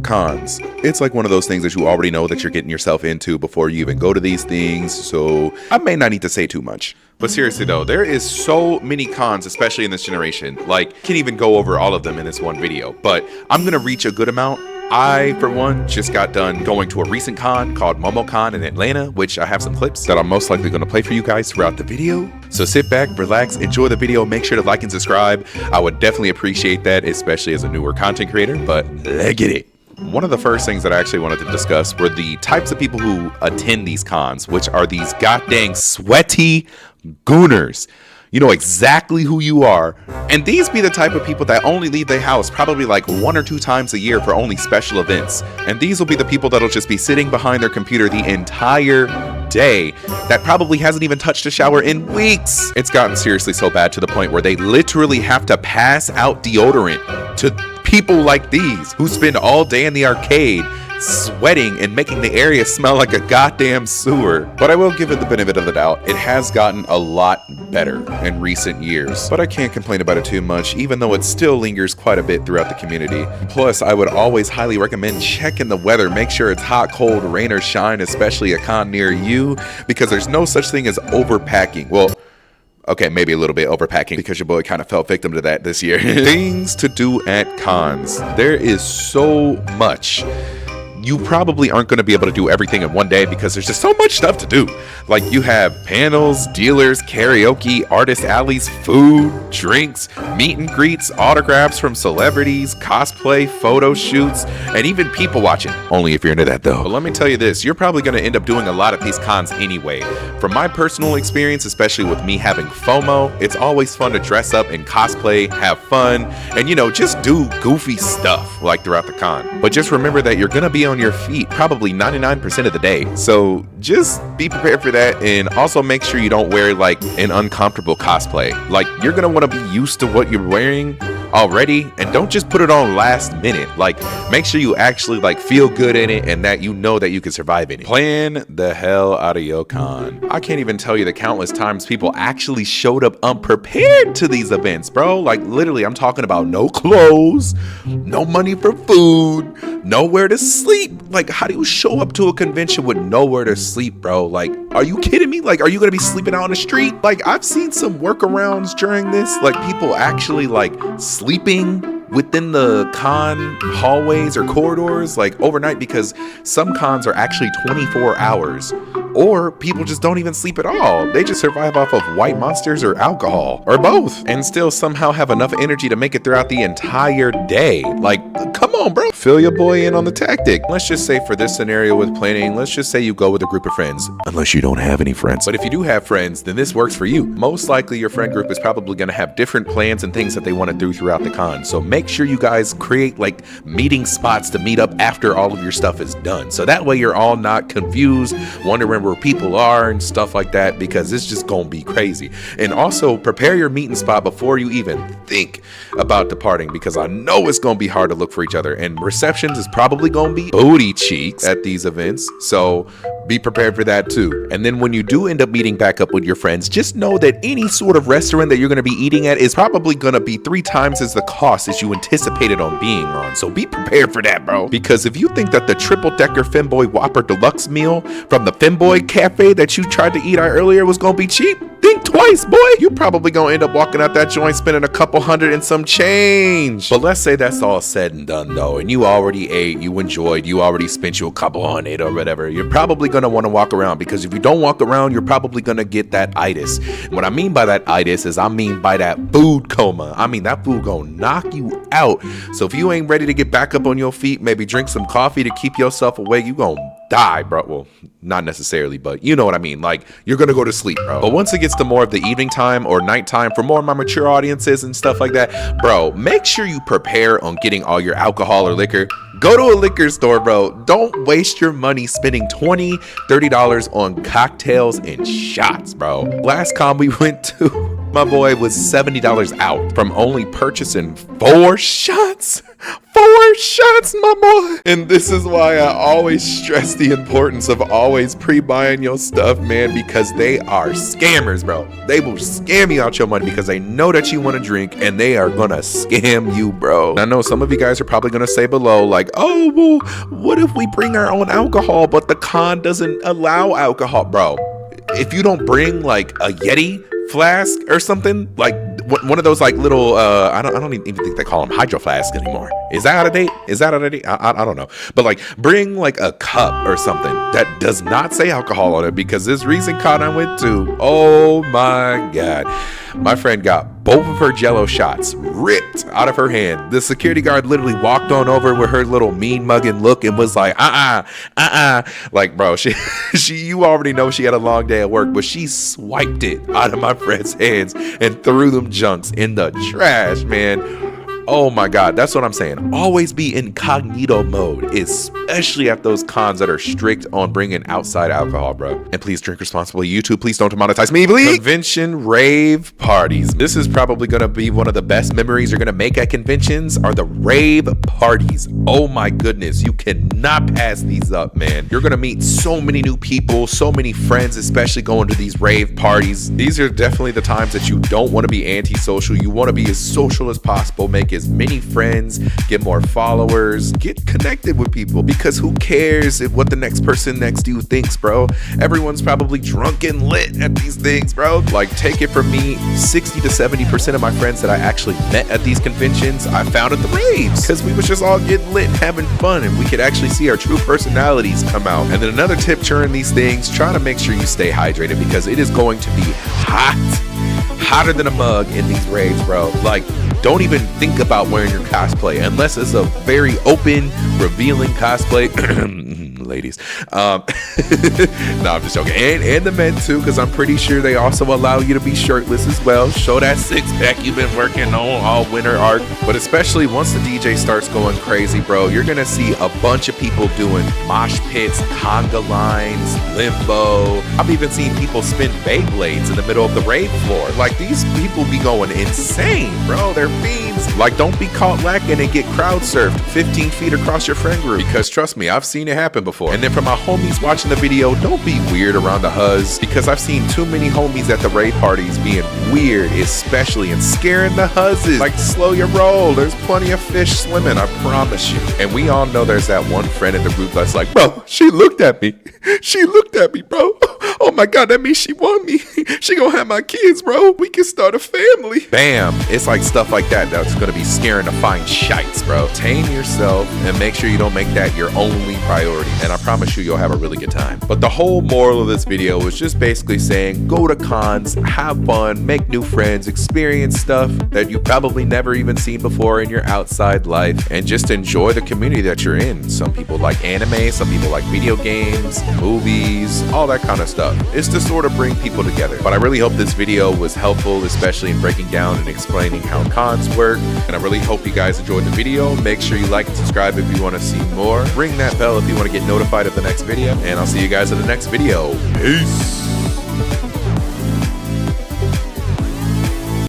cons. It's like one of those things that you already know that you're getting yourself into before you even go to these things, so I may not need to say too much. But seriously though, there is so many cons, especially in this generation. Like, can't even go over all of them in this one video, but I'm gonna reach a good amount. I, for one, just got done going to a recent con called MomoCon in Atlanta, which I have some clips that I'm most likely going to play for you guys throughout the video. So sit back, relax, enjoy the video, make sure to like and subscribe. I would definitely appreciate that, especially as a newer content creator, but let's get it. One of the first things that I actually wanted to discuss were the types of people who attend these cons, which are these goddamn sweaty gooners. You know exactly who you are. And these be the type of people that only leave their house probably like 1 or 2 times a year for only special events. And these will be the people that'll just be sitting behind their computer the entire day that probably hasn't even touched a shower in weeks. It's gotten seriously so bad to the point where they literally have to pass out deodorant to people like these who spend all day in the arcade sweating and making the area smell like a goddamn sewer. But I will give it the benefit of the doubt. It has gotten a lot better in recent years, but I can't complain about it too much, even though it still lingers quite a bit throughout the community. Plus, I would always highly recommend checking the weather. Make sure it's hot, cold, rain, or shine, especially a con near you, because there's no such thing as overpacking. Well, okay, maybe a little bit overpacking because your boy kind of fell victim to that this year. Things to do at cons. There is so much. You probably aren't going to be able to do everything in one day because there's just so much stuff to do. Like, you have panels, dealers, karaoke, artist alleys, food, drinks, meet and greets, autographs from celebrities, cosplay, photo shoots, and even people watching. Only if you're into that though. But let me tell you this, you're probably going to end up doing a lot of these cons anyway. From my personal experience, especially with me having FOMO, it's always fun to dress up and cosplay, have fun, and just do goofy stuff like throughout the con. But just remember that you're going to be on your feet probably 99% of the day, so just be prepared for that. And also make sure you don't wear like an uncomfortable cosplay. Like, you're gonna want to be used to what you're wearing already, and don't just put it on last minute. Like, make sure you actually like feel good in it and that you know that you can survive in it. Plan the hell out of your con. I can't even tell you the countless times people actually showed up unprepared to these events, bro. Like, literally, I'm talking about no clothes, no money for food, nowhere to sleep. Like, how do you show up to a convention with nowhere to sleep, bro? Like, are you kidding me? Like, are you gonna be sleeping out on the street? Like, I've seen some workarounds during this, like people actually like sleeping within the con hallways or corridors like overnight, because some cons are actually 24 hours, or people just don't even sleep at all. They just survive off of white monsters or alcohol or both, and still somehow have enough energy to make it throughout the entire day. Like, come on, bro, fill your boy in on the tactic. Let's just say for this scenario with planning, let's just say you go with a group of friends, unless you don't have any friends. But if you do have friends, then this works for you. Most likely your friend group is probably going to have different plans and things that they want to do throughout the con, so make sure you guys create like meeting spots to meet up after all of your stuff is done, so that way you're all not confused, wondering where people are and stuff like that, because it's just gonna be crazy. And also prepare your meeting spot before you even think about departing, because I know it's gonna be hard to look for each other, and receptions is probably gonna be booty cheeks at these events, so be prepared for that too. And then when you do end up meeting back up with your friends, just know that any sort of restaurant that you're gonna be eating at is probably gonna be 3 times as the cost as you anticipated on being on, so be prepared for that, bro. Because if you think that the triple-decker Femboy Whopper Deluxe meal from the Femboy Cafe that you tried to eat out earlier was gonna be cheap, think twice, boy. You probably gonna end up walking out that joint spending a couple hundred and some change. But let's say that's all said and done though, and you already ate, you enjoyed, you already spent you a couple hundred or whatever, you're probably gonna want to walk around, because if you don't walk around, you're probably gonna get that itis. What I mean by that itis is I mean by that food coma. I mean that food gonna knock you out. So if you ain't ready to get back up on your feet, maybe drink some coffee to keep yourself awake, you gonna die, bro. Well, not necessarily, but you know what I mean. Like, you're gonna go to sleep, bro. But once it gets to more of the evening time or nighttime, for more of my mature audiences and stuff like that, bro, make sure you prepare on getting all your alcohol or liquor. Go to a liquor store, bro. Don't waste your money spending $20, $30 on cocktails and shots, bro. Last con we went to, My boy was $70 out from only purchasing 4 shots. 4 shots, my boy. And this is why I always stress the importance of always pre-buying your stuff, man, because they are scammers, bro. They will scam you out your money because they know that you want to drink and they are gonna scam you, bro. And I know some of you guys are probably gonna say below, like, oh, well, what if we bring our own alcohol, but the con doesn't allow alcohol? Bro, if you don't bring like a Yeti flask or something, like one of those like little I don't even think they call them hydro flasks anymore. Is that out of date? I don't know. But like bring like a cup or something that does not say alcohol on it, because this recent con I went to, oh my god, my friend got both of her Jello shots ripped out of her hand. The security guard literally walked on over with her little mean mugging look and was like, like, bro, she you already know she had a long day at work, but she swiped it out of my friend's hands and threw them junks in the trash, man. Oh my god, that's what I'm saying. Always be incognito mode, especially at those cons that are strict on bringing outside alcohol, bro. And please drink responsibly. YouTube, please don't demonetize me, please. Convention rave parties. This is probably gonna be one of the best memories you're gonna make at conventions, are the rave parties. Oh my goodness, you cannot pass these up, man. You're gonna meet so many new people, so many friends, especially going to these rave parties. These are definitely the times that you don't want to be antisocial. You want to be as social as possible, make as many friends, get more followers, get connected with people, because who cares if what the next person next to you thinks, bro? Everyone's probably drunk and lit at these things, bro. Like, take it from me, 60 to 70% of my friends that I actually met at these conventions, I found at the raves, because we was just all getting lit and having fun, and we could actually see our true personalities come out. And then another tip during these things, try to make sure you stay hydrated, because it is going to be hotter than a mug in these raves, bro. Like, don't even think about wearing your cosplay unless it's a very open, revealing cosplay. Ladies. No, I'm just joking. And the men too, because I'm pretty sure they also allow you to be shirtless as well. Show that six-pack you've been working on all winter art. But especially once the DJ starts going crazy, bro, you're going to see a bunch of people doing mosh pits, conga lines, limbo. I've even seen people spin Beyblades in the middle of the rave floor. Like, these people be going insane, bro. They're fiends. Like, don't be caught lacking and get crowd surfed 15 feet across your friend group, because trust me, I've seen it happen before. And then for my homies watching the video, don't be weird around the huzz, because I've seen too many homies at the rave parties being weird, especially, and scaring the huzzes. Like, slow your roll. There's plenty of fish swimming, I promise you. And we all know there's that one friend in the group that's like, bro, she looked at me. She looked at me, bro. Oh my god, that means she want me. She gonna have my kids, bro. We can start a family. Bam. It's like stuff like that that's gonna be scaring the fine shites, bro. Tame yourself and make sure you don't make that your only priority. And I promise you, you'll have a really good time. But the whole moral of this video was just basically saying, go to cons, have fun, make new friends, experience stuff that you probably never even seen before in your outside life, and just enjoy the community that you're in. Some people like anime, some people like video games, movies, all that kind of stuff. It's to sort of bring people together. But I really hope this video was helpful, especially in breaking down and explaining how cons work. And I really hope you guys enjoyed the video. Make sure you like and subscribe if you want to see more. Ring that bell if you want to get notified of the next video. And I'll see you guys in the next video. Peace.